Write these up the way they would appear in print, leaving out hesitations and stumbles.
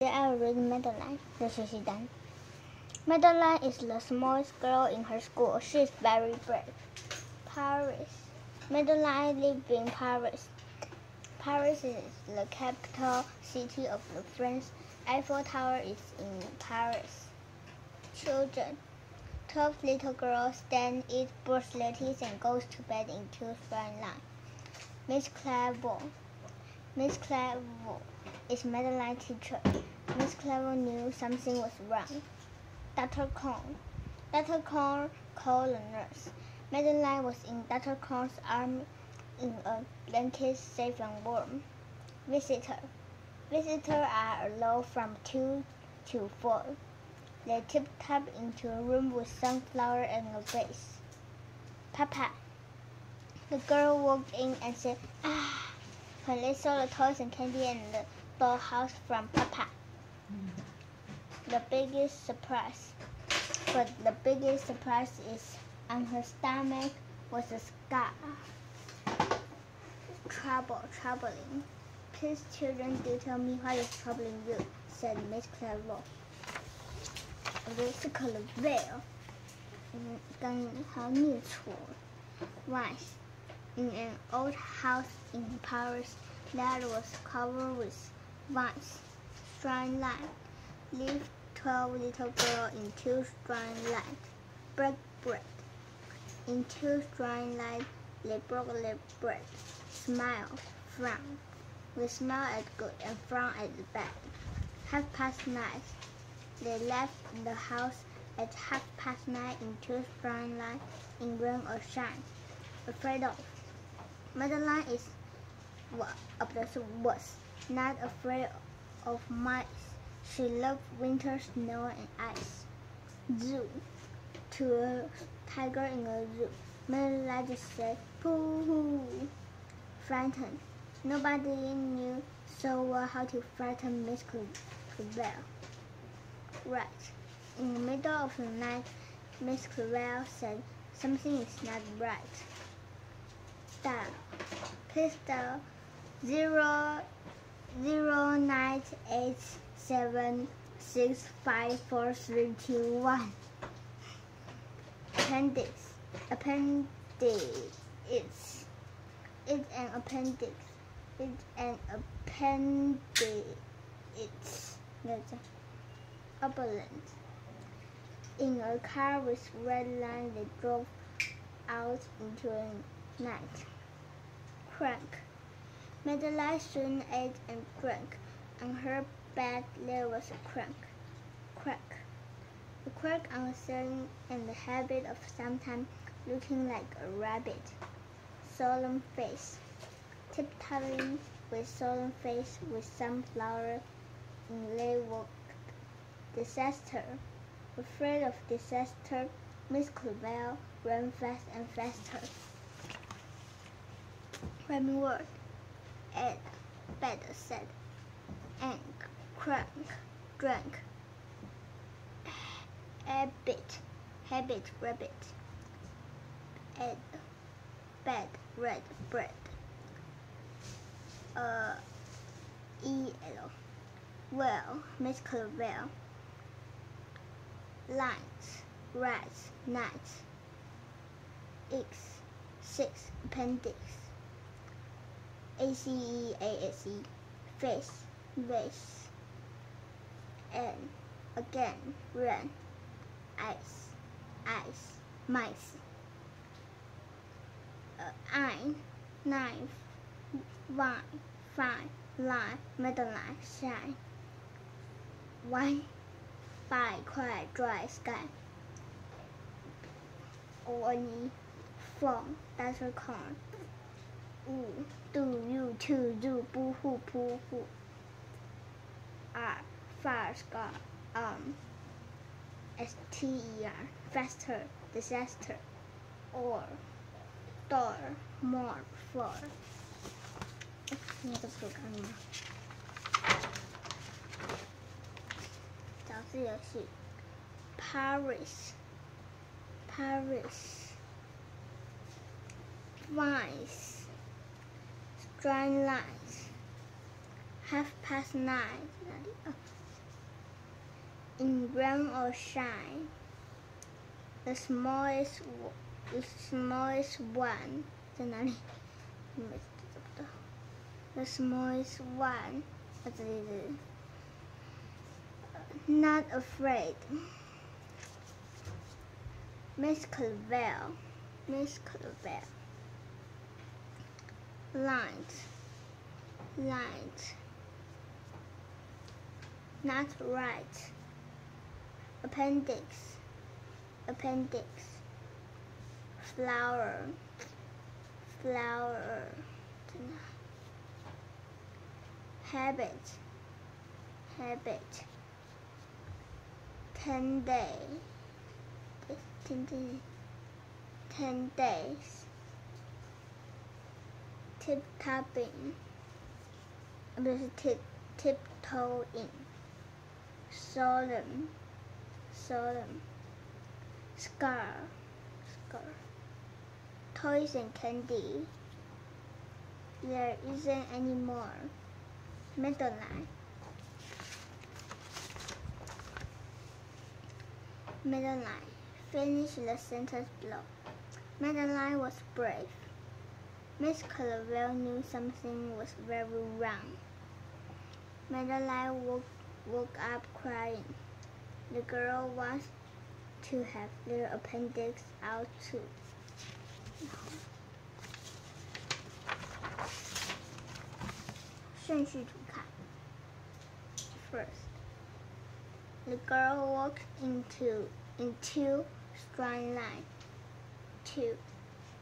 I will read Madeline, the 学习单. Madeline is the smallest girl in her school. She is very brave. Paris. Madeline lives in Paris. Paris is the capital city of the France. Eiffel Tower is in Paris. Children. 12 little girls stand, eat, brush their teeth, and goes to bed in two straight lines. Miss Clairvaux. Miss Clairvaux is Madeline's teacher. Miss Clairvaux knew something was wrong. Dr. Corn. Dr. Corn called the nurse. Madeline was in Dr. Corn's arm in a blanket safe and warm. Visitor. Visitors are allowed from 2 to 4. They tip-top into a room with sunflower and a vase. Papa. The girl walked in and said, "Ah," when they saw the toys and candy and the dollhouse from Papa. The biggest surprise. But the biggest surprise is on her stomach was a scar. Troubling. Please, children, do tell me what is troubling you, said Miss Clairvaux. 我觉得是 Clairvaux， 刚好念错了。Once, in an old house in Paris that was covered with vines, straight line, lived 12 little girls in two straight lines. Break bread. In two straight lines, they broke their bread. Smile, frown. We smile at good and frown at the bad. 9:30. They left the house at 9:30 in two straight lines, in rain or shine. Afraid of. Madeline is was not afraid of mice. She loved winter, snow, and ice. Zoo. To a tiger in a zoo. Madeline just said, "Pooh." Frightened. Nobody knew so well how to frighten Miss Clairvaux. Right. In the middle of the night, Miss Clairvaux said, "Something is not right." Dial. Please dial 00987654321. Appendix. It's an appendix. It's an appendix. Ambulance. In a car with red line, they drove out into the night. Crank. Madeline soon ate and drank. On her bed there was a crack. A crack on the ceiling and the habit of sometimes looking like a rabbit. Solemn face. Tiptoeing with solemn face with sunflower in they walked. Disaster. Afraid of disaster, Miss Clairvaux ran fast and faster. Rhyming word. Ate, bed, said. Ank, crank, drank. Habit, rabbit. Ed, bed, red, bread. E-L. Well, Miss Clairvaux. Lines, rats, nights. Six, appendix. ACE, face, vase. And again, ran. Ice, mice. Ein, knife, vine, fine, line, Madeline, shine. Why? 5块 dry sky. Oni, from Dr. Corn. Do you to do boo hoo poo hoo. Fire scar, STER, faster, disaster. Or, door, more, floor. 那个不看吗？找字游戏 Paris, vines, straight lines, 9:30. in rain or shine. The smallest one 在哪里？每次都找不到。The smallest one 在这里是 not afraid. Miss Clavell. Lines. Not right. Appendix. Flower. Habit. 10 days. 10 days. Tip-topping. 不是 tiptoeing. Solemn. Scar. Toys and candy. There isn't any more. Madeline. Finish the sentence below. Madeline was brave. Miss Clavell knew something was very wrong. Madeline woke up crying. The girl wants to have their appendix out too. First, the girl walked into straight line. 2.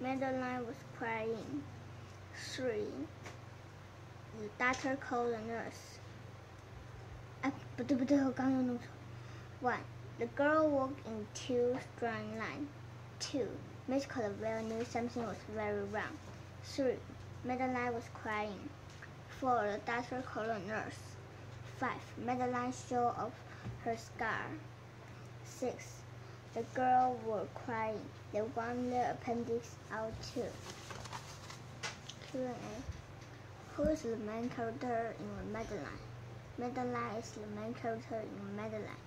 Madeline was crying. 3. The doctor called the nurse. 不对，我刚又弄错。 1. The girl walked into straight line. 2. Miss Clavell knew something was very wrong. 3. Madeline was crying. 4. The doctor called a nurse. 5. Madeline showed off her scar. 6. The girls were crying. They want their appendix out too. Q&A. Who is the main character in Madeline? Madeline is the main character in Madeline.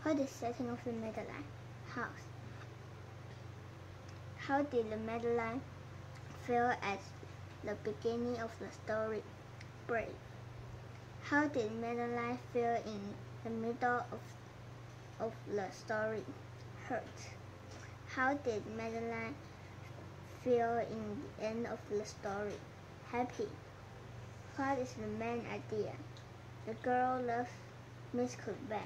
What is the setting of the Madeline house? How did the Madeline feel at the beginning of the story? Brave. How did Madeline feel in the middle of the story? Hurt. How did Madeline feel in the end of the story? Happy. What is the main idea? The girl loves Miss Clavell.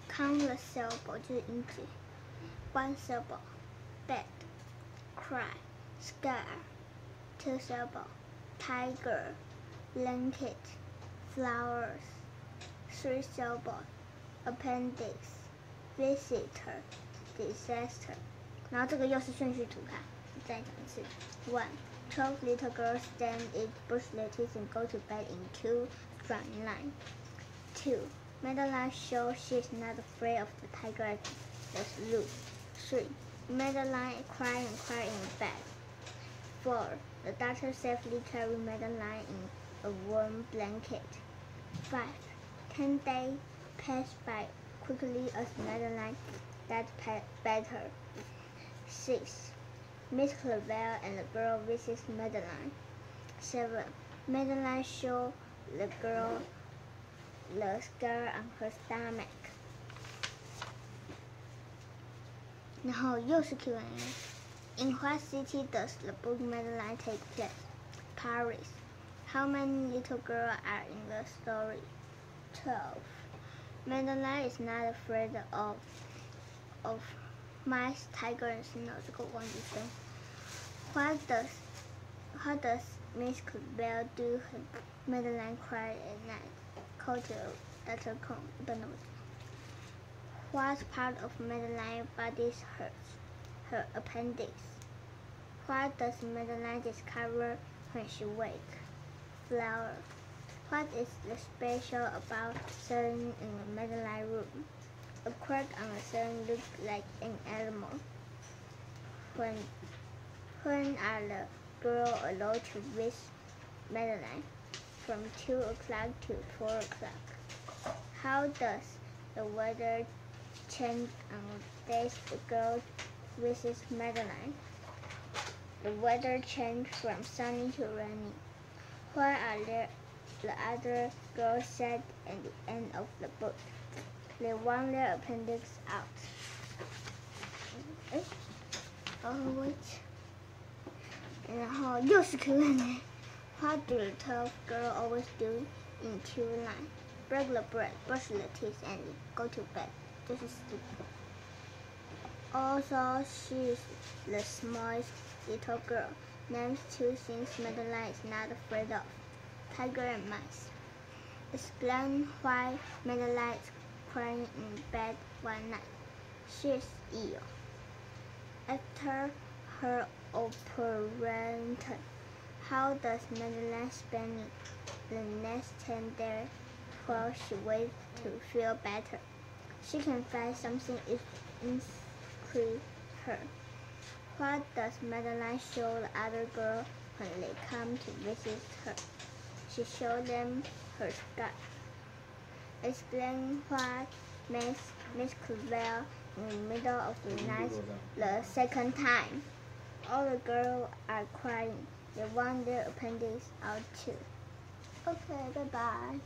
Count the syllable 就是音节。1 syllable. Bed. Cry. Scar. 2 syllable. Tiger. Blanket. Flowers. 3 syllable. Appendix. Visitor. Disaster. 然后这个又是顺序图卡，再讲一次。1. 12 little girls stand, eat, brush their teeth, and go to bed in 2 straight lines. 2. Madeline shows she's not afraid of the tiger at the zoo. 3. Madeline crying in bed. 4. The doctor safely carried Madeline in a warm blanket. 5. 10 days passed by quickly as Madeline got better. 6. Miss Clavell and the girl visits Madeline. 7. Madeline shows the girl the scar on her stomach. 然后又是 Q&A. In what city does the book Madeline take place? Paris. How many little girls are in the story? 12. Madeline is not afraid of mice, tigers, and snow. 这个我忘记说。What does Miss Clavell do when Madeline cry at night? Call to Dr. Cone. What part of Madeline's body hurts? Her appendix. What does Madeline discover when she wakes? Flower. What is the special about ceiling in the Madeline room? A crack on the ceiling looks like an animal. When are the girls allowed to Madeline, from 2 o'clock to 4 o'clock. How does the weather change on days the girl visits Madeline? The weather changed from sunny to rainy. Why are the other girls said at the end of the book? They want their appendix out. Wait. 然后又是 Q&A. What do the 12 girls always do in Q9? Break the bread, brush the teeth, and go to bed. 就是 sleep. Also, she is the smallest little girl. Names 2 things Madeline is not afraid of: tiger and mice. Explain why Madeline is crying in bed one night. She is ill. After her operation, how does Madeline spend the next 10 days while she waits to feel better? She can find something inscribe her. What does Madeline show the other girls when they come to visit her? She shows them her scar. Explain what makes Miss Clavell in the middle of the night the second time. All the girls are crying. They want their appendix out too. Okay, bye-bye.